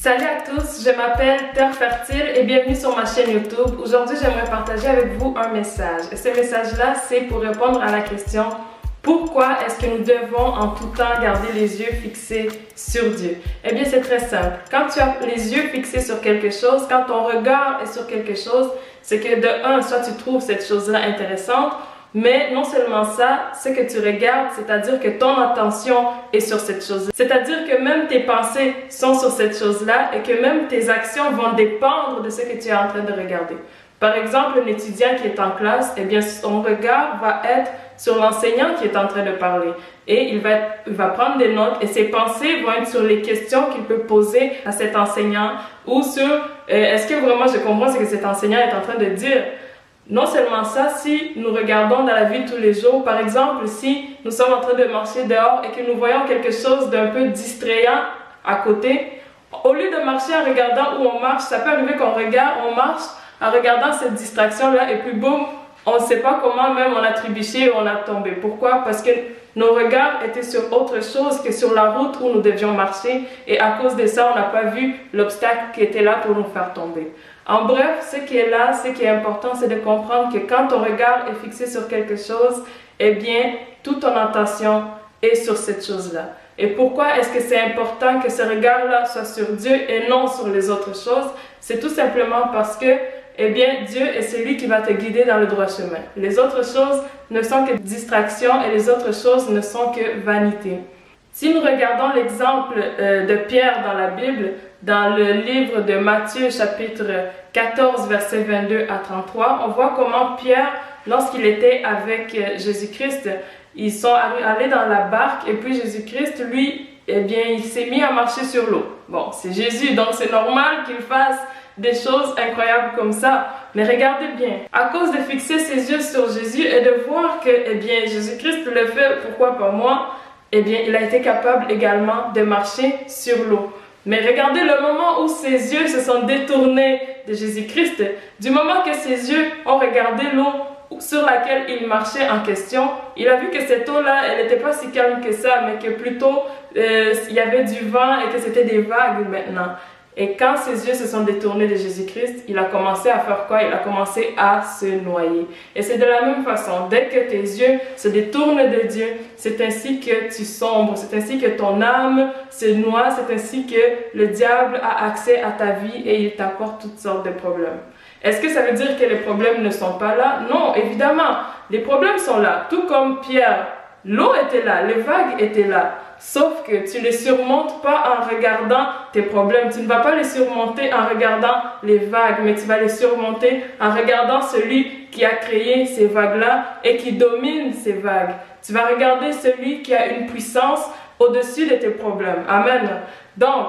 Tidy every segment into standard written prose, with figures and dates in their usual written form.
Salut à tous, je m'appelle Terre Fertile et bienvenue sur ma chaîne YouTube. Aujourd'hui, j'aimerais partager avec vous un message. Et ce message-là, c'est pour répondre à la question « Pourquoi est-ce que nous devons en tout temps garder les yeux fixés sur Dieu ?» Eh bien, c'est très simple. Quand tu as les yeux fixés sur quelque chose, quand ton regard est sur quelque chose, c'est que de un, soit tu trouves cette chose-là intéressante, mais non seulement ça, ce que tu regardes, c'est-à-dire que ton attention est sur cette chose. C'est-à-dire que même tes pensées sont sur cette chose-là et que même tes actions vont dépendre de ce que tu es en train de regarder. Par exemple, un étudiant qui est en classe, eh bien, son regard va être sur l'enseignant qui est en train de parler. Et il va prendre des notes et ses pensées vont être sur les questions qu'il peut poser à cet enseignant ou sur est-ce que vraiment je comprends ce que cet enseignant est en train de dire. Non seulement ça, si nous regardons dans la vie de tous les jours, par exemple, si nous sommes en train de marcher dehors et que nous voyons quelque chose d'un peu distrayant à côté, au lieu de marcher en regardant où on marche, ça peut arriver qu'on regarde, on marche en regardant cette distraction-là et puis boum, on ne sait pas comment même on a trébuché ou on a tombé. Pourquoi? Parce que nos regards étaient sur autre chose que sur la route où nous devions marcher et à cause de ça, on n'a pas vu l'obstacle qui était là pour nous faire tomber. En bref, ce qui est là, ce qui est important, c'est de comprendre que quand ton regard est fixé sur quelque chose, eh bien, toute ton attention est sur cette chose-là. Et pourquoi est-ce que c'est important que ce regard-là soit sur Dieu et non sur les autres choses? C'est tout simplement parce que, eh bien, Dieu est celui qui va te guider dans le droit chemin. Les autres choses ne sont que distractions et les autres choses ne sont que vanité. Si nous regardons l'exemple de Pierre dans la Bible, dans le livre de Matthieu, chapitre 14, versets 22 à 33, on voit comment Pierre, lorsqu'il était avec Jésus-Christ, ils sont allés dans la barque et puis Jésus-Christ, lui, eh bien, il s'est mis à marcher sur l'eau. Bon, c'est Jésus, donc c'est normal qu'il fasse des choses incroyables comme ça. Mais regardez bien, à cause de fixer ses yeux sur Jésus et de voir que, eh bien, Jésus-Christ le fait, pourquoi pas moi? Eh bien, il a été capable également de marcher sur l'eau. Mais regardez le moment où ses yeux se sont détournés de Jésus-Christ, du moment que ses yeux ont regardé l'eau sur laquelle il marchait en question, il a vu que cette eau-là, elle n'était pas si calme que ça, mais que plutôt il y avait du vent et que c'était des vagues maintenant. Et quand ses yeux se sont détournés de Jésus-Christ, il a commencé à faire quoi? Il a commencé à se noyer. Et c'est de la même façon, dès que tes yeux se détournent de Dieu, c'est ainsi que tu sombres, c'est ainsi que ton âme se noie, c'est ainsi que le diable a accès à ta vie et il t'apporte toutes sortes de problèmes. Est-ce que ça veut dire que les problèmes ne sont pas là? Non, évidemment, les problèmes sont là, tout comme Pierre. L'eau était là, les vagues étaient là, sauf que tu ne les surmontes pas en regardant tes problèmes. Tu ne vas pas les surmonter en regardant les vagues, mais tu vas les surmonter en regardant celui qui a créé ces vagues-là et qui domine ces vagues. Tu vas regarder celui qui a une puissance au-dessus de tes problèmes. Amen. Donc,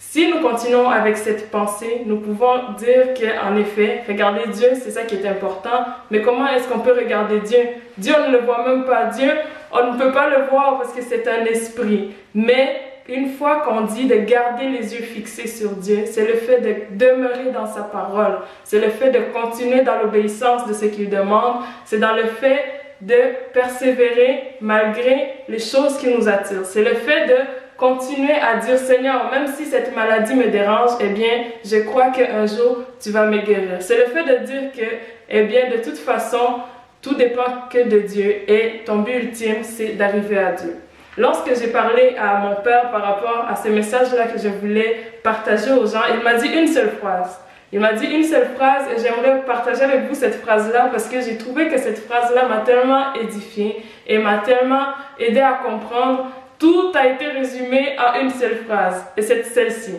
si nous continuons avec cette pensée, nous pouvons dire qu'en effet, regarder Dieu, c'est ça qui est important. Mais comment est-ce qu'on peut regarder Dieu? Dieu, on ne le voit même pas. Dieu, on ne peut pas le voir parce que c'est un esprit. Mais une fois qu'on dit de garder les yeux fixés sur Dieu, c'est le fait de demeurer dans sa parole. C'est le fait de continuer dans l'obéissance de ce qu'il demande. C'est dans le fait de persévérer malgré les choses qui nous attirent. C'est le fait de continuer à dire, Seigneur, même si cette maladie me dérange, eh bien, je crois qu'un jour, tu vas me guérir. C'est le fait de dire que, eh bien, de toute façon, tout dépend que de Dieu et ton but ultime, c'est d'arriver à Dieu. Lorsque j'ai parlé à mon père par rapport à ce message-là que je voulais partager aux gens, il m'a dit une seule phrase. Il m'a dit une seule phrase et j'aimerais partager avec vous cette phrase-là parce que j'ai trouvé que cette phrase-là m'a tellement édifié et m'a tellement aidé à comprendre. Tout a été résumé en une seule phrase, et c'est celle-ci.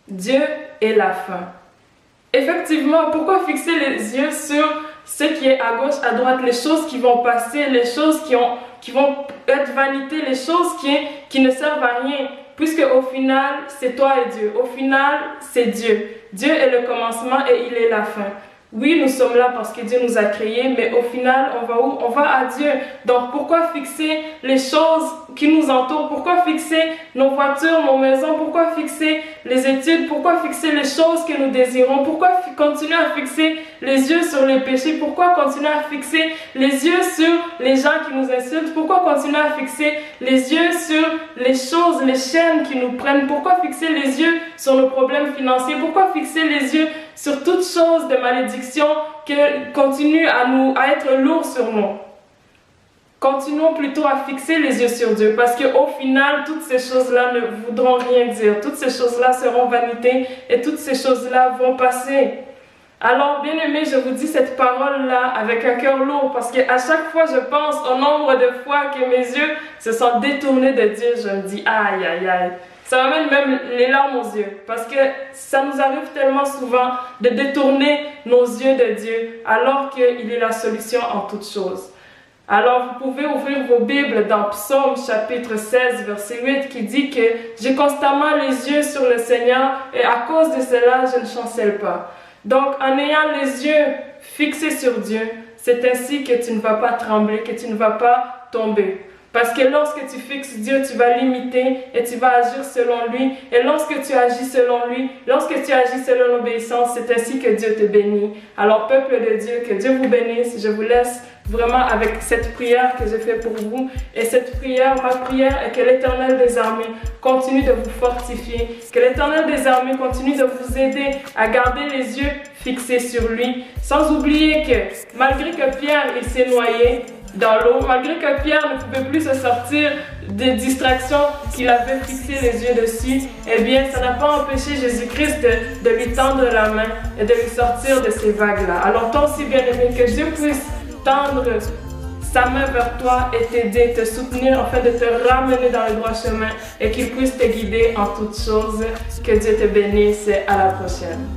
Dieu est la fin. Effectivement, pourquoi fixer les yeux sur ce qui est à gauche, à droite, les choses qui vont passer, les choses qui vont être vanité, les choses qui ne servent à rien, puisque au final, c'est toi et Dieu. Au final, c'est Dieu. Dieu est le commencement et il est la fin. Oui, nous sommes là parce que Dieu nous a créés, mais au final, on va où? On va à Dieu. Donc, pourquoi fixer les choses qui nous entourent? Pourquoi fixer nos voitures, nos maisons? Pourquoi fixer les études? Pourquoi fixer les choses que nous désirons? Pourquoi continuer à fixer les yeux sur les péchés? Pourquoi continuer à fixer les yeux sur les gens qui nous insultent? Pourquoi continuer à fixer les yeux sur les choses, les chaînes qui nous prennent? Pourquoi fixer les yeux sur nos problèmes financiers? Pourquoi fixer les yeux sur toutes choses de malédiction qui continuent à être lourds sur nous? Continuons plutôt à fixer les yeux sur Dieu, parce qu'au final, toutes ces choses-là ne voudront rien dire. Toutes ces choses-là seront vanité et toutes ces choses-là vont passer. Alors, bien aimé, je vous dis cette parole-là avec un cœur lourd, parce qu'à chaque fois, je pense au nombre de fois que mes yeux se sont détournés de Dieu. Je me dis, aïe, aïe, aïe. Ça m'amène même les larmes aux yeux, parce que ça nous arrive tellement souvent de détourner nos yeux de Dieu, alors qu'il est la solution en toutes choses. Alors vous pouvez ouvrir vos Bibles dans Psaume chapitre 16 verset 8 qui dit que « J'ai constamment les yeux sur le Seigneur et à cause de cela je ne chancelle pas ». Donc en ayant les yeux fixés sur Dieu, c'est ainsi que tu ne vas pas trembler, que tu ne vas pas tomber. Parce que lorsque tu fixes Dieu, tu vas l'imiter et tu vas agir selon lui. Et lorsque tu agis selon lui, lorsque tu agis selon l'obéissance, c'est ainsi que Dieu te bénit. Alors, peuple de Dieu, que Dieu vous bénisse. Je vous laisse vraiment avec cette prière que j'ai faite pour vous. Et cette prière, ma prière est que l'Éternel des armées continue de vous fortifier. Que l'Éternel des armées continue de vous aider à garder les yeux fixés sur lui. Sans oublier que malgré que Pierre, il s'est noyé dans l'eau, malgré que Pierre ne pouvait plus se sortir des distractions qu'il avait fixé les yeux dessus, eh bien, ça n'a pas empêché Jésus-Christ de lui tendre la main et de lui sortir de ces vagues-là. Alors toi aussi, bien-aimé, que Dieu puisse tendre sa main vers toi et t'aider, te soutenir afin de te ramener dans le droit chemin et qu'il puisse te guider en toutes choses. Que Dieu te bénisse et à la prochaine.